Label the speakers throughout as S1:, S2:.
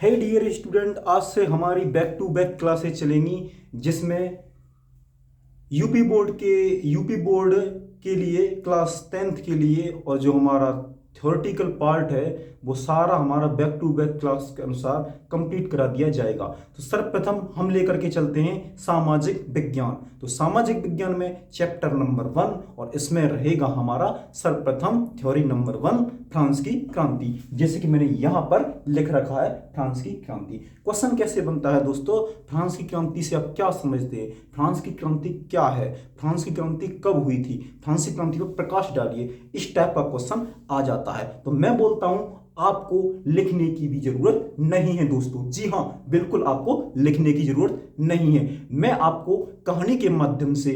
S1: है dear student, आज से हमारी बैक टू बैक क्लासेस चलेंगी जिसमें यूपी बोर्ड के लिए क्लास 10th के लिए और जो हमारा थ्योरेटिकल पार्ट है वो सारा हमारा बैक टू बैक क्लास के अनुसार कंप्लीट करा दिया जाएगा। तो सर्वप्रथम हम लेकर के चलते हैं सामाजिक विज्ञान। तो सामाजिक विज्ञान में चैप्टर नंबर 1 और इसमें रहेगा हमारा सर्वप्रथम थ्योरी नंबर 1 फ्रांस की क्रांति। जैसे कि मैंने यहां पर लिख रखा है फ्रांस की क्रांति। क्वेश्चन कैसे बनता है दोस्तों, फ्रांस की क्रांति से आप क्या समझते हैं, फ्रांस की क्रांति क्या है, फ्रांस की क्रांति कब हुई थी, फ्रांस की क्रांति पर प्रकाश डालिए, इस टाइप का क्वेश्चन आ जाता है। तो मैं बोलता हूं आपको लिखने की भी जरूरत नहीं है दोस्तों। जी हां, बिल्कुल आपको लिखने की जरूरत नहीं है। मैं आपको कहानी के माध्यम से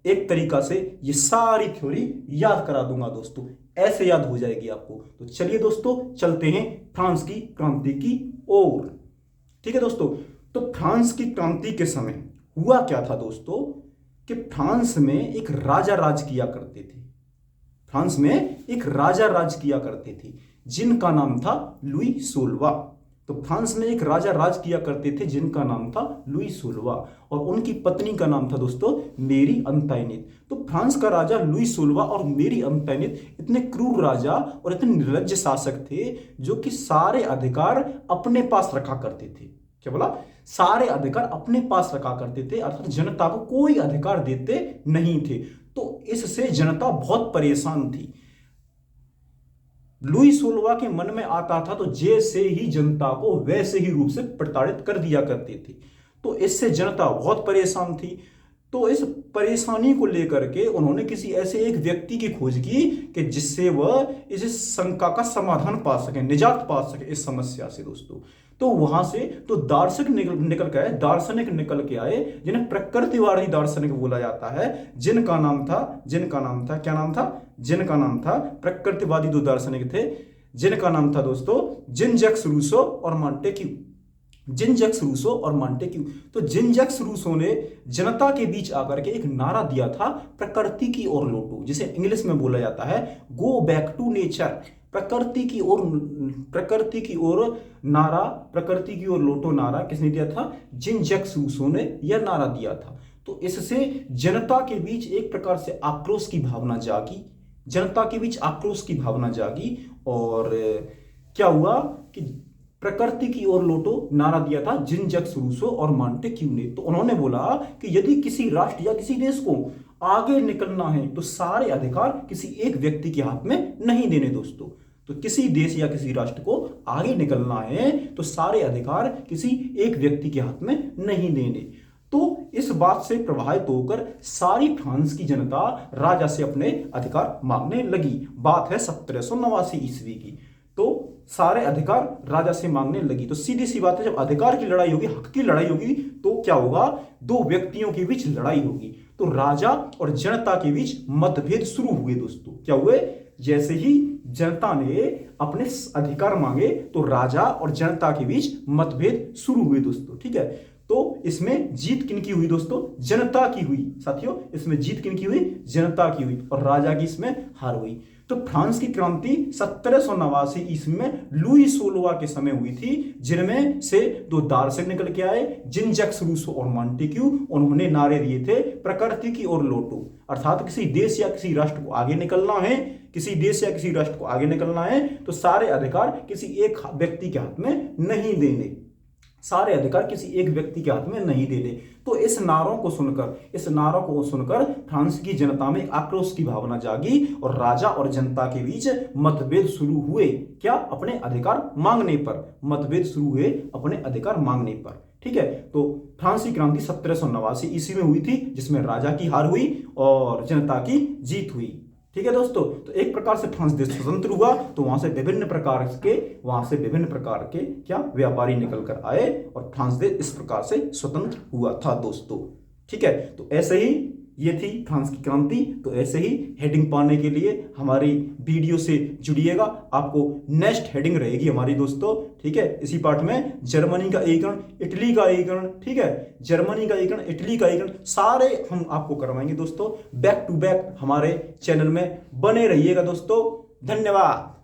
S1: एक तरीका से ये सारी थ्योरी याद करा दूंगा दोस्तों, ऐसे याद हो जाएगी आपको। तो चलिए दोस्तों चलते हैं फ्रांस की क्रांति की ओर। ठीक है दोस्तों, तो फ्रांस की क्रांति के समय हुआ क्या था दोस्तों कि फ्रांस में एक राजा राज किया करते थे। फ्रांस में एक राजा राज किया करते थे जिनका नाम था लुई 16वां। तो फ्रांस में एक राजा राज किया करते थे जिनका नाम था लुई 16वां और उनकी पत्नी का नाम था दोस्तों मेरी अंतोइनेट। तो फ्रांस का राजा लुई 16वां और मेरी अंतोइनेट इतने क्रूर राजा और इतने निर्लज्ज शासक थे जो कि सारे अधिकार अपने पास रखा करते थे। क्या बोला? सारे अधिकार अपने पास रखा करते थे, अर्थात जनता को कोई अधिकार देते नहीं थे। तो इससे जनता बहुत परेशान थी। लुई 16वां के मन में आता था तो जैसे ही जनता को वैसे ही रूप से प्रताड़ित कर दिया करते थे। तो इससे जनता बहुत परेशान थी। तो इस परेशानी को लेकर के उन्होंने किसी ऐसे एक व्यक्ति की खोज की कि जिससे वह इस शंका का समाधान पा सके, निजात पा सके इस समस्या से दोस्तों। तो वहां से तो दार्शनिक निकल के आए जिन्हें प्रकृतिवादी दार्शनिक बोला जाता है, जिनका नाम था क्या नाम था, जिनका नाम था प्रकृतिवादी दो दार्शनिक थे जिनका नाम था दोस्तों जीन जैक्स रूसो और मॉन्टेक्यू। जीन जैक्स रूसो और मॉन्टेक्यू। तो जीन जैक्स रूसो ने जनता के बीच आकर के एक नारा दिया था, प्रकृति की ओर लौटो, जिसे इंग्लिश में बोला जाता है गो बैक टू नेचर। प्रकृति की ओर लौटो नारा किसने दिया था? जीन जैक्स रूसो ने यह नारा दिया था। तो इससे जनता के बीच एक प्रकार से आक्रोश की भावना जागी, और क्या हुआ कि प्रकृति की ओर लौटो नारा दिया था जीन जैक्स रूसो और मॉन्टेक्यू ने। तो उन्होंने बोला कि यदि किसी राष्ट्र या किसी देश को आगे निकलना है तो सारे अधिकार किसी एक व्यक्ति के हाथ में नहीं देने दोस्तों। तो किसी देश या किसी राष्ट्र को आगे निकलना है तो सारे अधिकार किसी एक व्यक्ति के हाथ में नहीं देने। तो इस बात से प्रभावित होकर सारी फ्रांस की जनता राजा से अपने अधिकार मांगने लगी। बात है 1789 ईस्वी की। तो सारे अधिकार राजा से मांगने लगी। तो सीधी सी बात है, जब अधिकार की लड़ाई होगी, हक की लड़ाई होगी, तो क्या होगा? दो व्यक्तियों के बीच लड़ाई होगी। तो राजा और जनता के बीच मतभेद शुरू हुए दोस्तों। क्या हुए? जैसे ही जनता ने अपने अधिकार मांगे तो राजा और जनता के बीच मतभेद शुरू हुए दोस्तों। ठीक है, तो इसमें जीत किनकी हुई दोस्तों? जनता की हुई साथियों। इसमें जीत किनकी हुई? जनता की हुई, और राजा की इसमें हार हुई। तो फ्रांस की क्रांति 1789 ईस्वी में लुई 16वां के समय हुई थी, जिनमें से दो दार्शनिक निकल के आए, जीन जैक्स रूसो और मॉन्टेक्यू। उन्होंने नारे दिए थे प्रकृति की ओर लौटो, अर्थात किसी देश या किसी राष्ट्र को आगे निकलना है, तो सारे अधिकार किसी एक व्यक्ति के हाथ में नहीं देने, नहीं देने। तो इस नारों को सुनकर फ्रांस की जनता में आक्रोश की भावना जागी और राजा और जनता के बीच मतभेद शुरू हुए। क्या? अपने अधिकार मांगने पर। ठीक है, तो फ्रांस की क्रांति 1789 ईस्वी में हुई थी, जिसमें राजा की हार हुई और जनता की जीत हुई। ठीक है दोस्तों, तो एक प्रकार से फ्रांस देश स्वतंत्र हुआ। तो वहां से विभिन्न प्रकार के क्या व्यापारी निकल कर आए और फ्रांस देश इस प्रकार से स्वतंत्र हुआ था दोस्तों। ठीक है, तो ऐसे ही ये थी फ्रांस की क्रांति। तो ऐसे ही हेडिंग पाने के लिए हमारी वीडियो से जुड़िएगा। आपको नेक्स्ट हेडिंग रहेगी हमारी दोस्तों। ठीक है, इसी पार्ट में जर्मनी का एकीकरण, इटली का एकीकरण, ठीक है, जर्मनी का एकीकरण, इटली का एकीकरण, सारे हम आपको करवाएंगे दोस्तों। बैक टू बैक हमारे चैनल में बने रहिएगा दोस्तों। धन्यवाद।